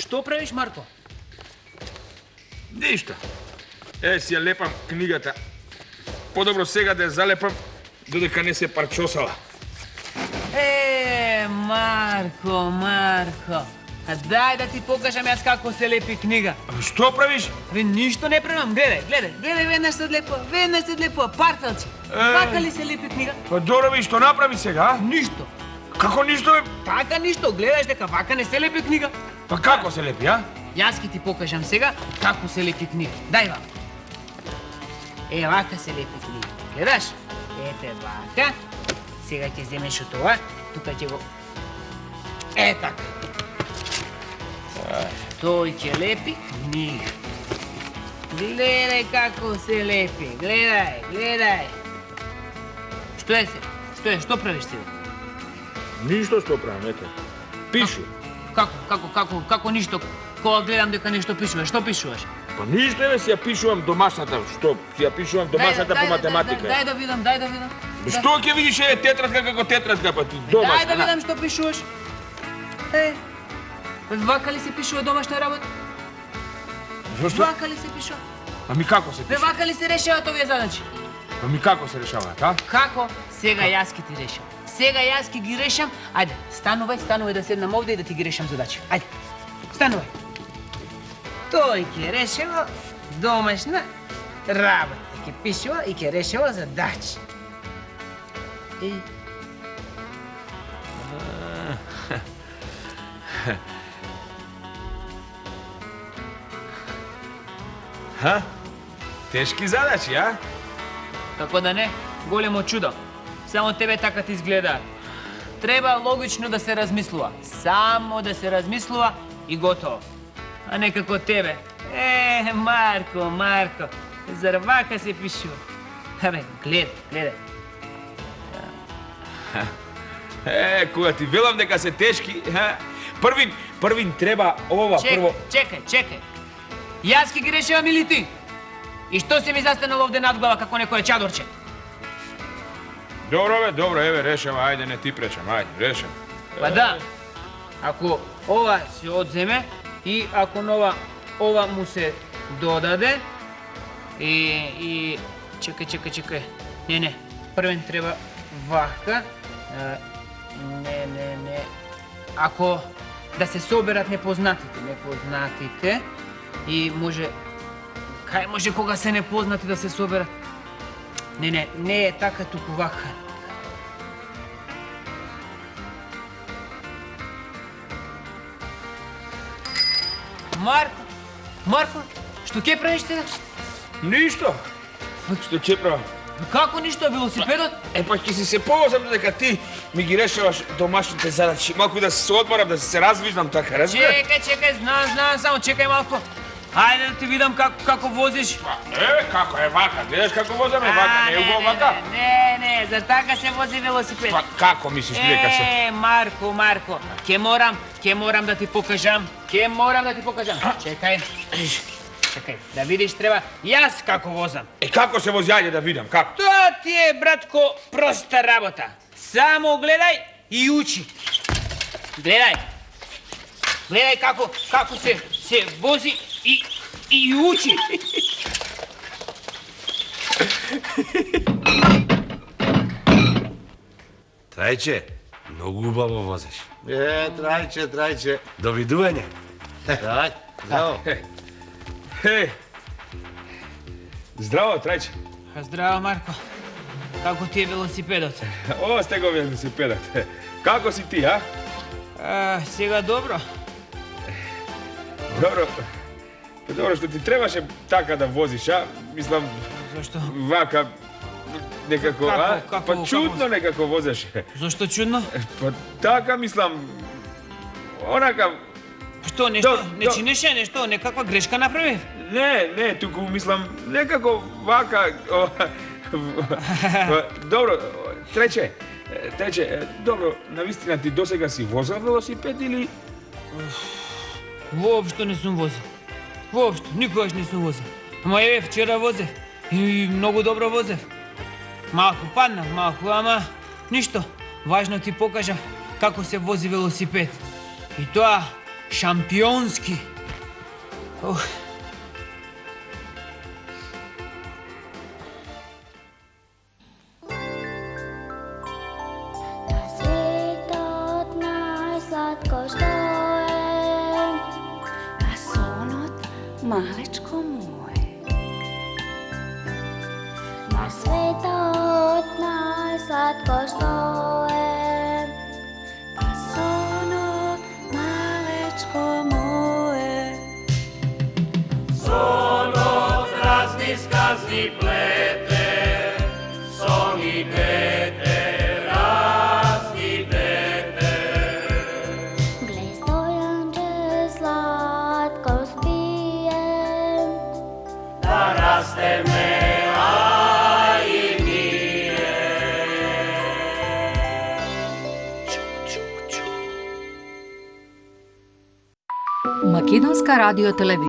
Што правиш, Марко? Ништо. Си ја лепам книгата. Подобро сега да ја залепам, додека не се парчосала. Марко. А дај да ти покажам јас како се лепи книга. Што правиш? Бе, ништо не правам. Гледај, веднаш се одлепува, парталче. Вака ли се лепи книга? Па добро би, што направи сега, а? Ништо. Како ништо бе? Така ништо, гледаш дека вака не се лепи книга. Па како се лепи, а? Јас ќе ти покажам сега како се лепи книга. Дај вака. Вака се лепи книга. Гледаш? Ете вака. Сега ќе земеш од ова, тука ќе го... така. Тој ќе лепи книга. Гледај како се лепи, гледај. Што е се? Што правиш ти? Ништо што правам, ете. Пишу. Како ништо? Кога гледам дека нешто пишуваш, што пишуваш? Па ништо си ја пишувам домашната, што? Си ја пишувам домашната по математика. Дај да видам. Што ќе видиш тетрадка како тетрадка, па ти домашна? Дај да видам што пишуваш. Вака ли се пишува домашна работа? Зошто? Вака ли се пишува? Ами како се пишува? Вака ли се решаваат овие задачи? Ами како се решаваат, а? Како? Сега јас ќе ти решам. Сега јас ќе ги решам. Ајде, станувај да седнам овде и да ти ги решам задачи. Ајде, станувај. Тој ќе решава домашна работа. Ќе пишува и ќе решава задачи. Тешки задачи, а? Како да не, големо чудо. Само тебе така ти изгледаат. Треба логично да се размислува. Само да се размислува и готово. А не како тебе. Марко, зар вака се пишува? Гледај. Кога ти велам дека се тешки, првин треба ова прво... Чекај. Јас ќе ги решавам или ти? И што се ми застанал овде над глава како некоја чадорче? Добро, решам, ајде, не ти пречам, решам. Па да, ако ова се одземе и ако нова ова му се додаде и... Чекај. Не, првен треба вака. Не. Ако да се соберат непознатите и може... Кај може кога се непознати да се соберат? Не е така, туку вака. Марко, што ќе правиш сега? Ништо. Што ќе правам? Како ништо, велосипедот? Па ќе си се повозам дека ти ми ги решаваш домашните задачи. Малку да се одморам, да се развиждам така, разбира? Чекај, знам, само чекај малку. Ајде да ти видам како возиш. Како е вака, гледаш како возаме вака, не е убаво вака? Не, за така се вози велосипед. Па како мислиш ти дека се? Марко, ќе морам да ти покажам. Чекај, да видиш треба јас како возам. Како се вози, ајде да видам, како? Тоа ти е, братко, проста работа. Само гледај и учи. Гледај како се вози и учи. Трајче, многу убаво возиш. Трајче. Довидување. Дај, здраво. Здраво, Трајче. Здраво, Марко. Како ти е велосипедот? Ова сте го велосипедот. Како си ти, а? Сега добро. Добро што ти требаше така да возиш, а? Мислам... Зашто? Вака... Некако, а? Како? Па чудно некако возеше. Зашто чудно? Па така, мислам... Онака... Што, нешто? Не чинеше нешто? Некаква грешка направи? Не, туку мислам... Некако вака... Добро, Трајче, добро, навистина ти досега си возел велосипед или... Воопшто не сум возил. Никогаш не сум возил. Ама вчера возев. И многу добро возев. Малку паднав, ама ништо. Важно ти покажав како се вози велосипед. И тоа Šampionski. Na svetot najslatko što je, a sonot malečko moje. na svetot najslatko što je, Pa sonot malečko moje. gle stojanče slatko spijem. Македонска радиотелевизија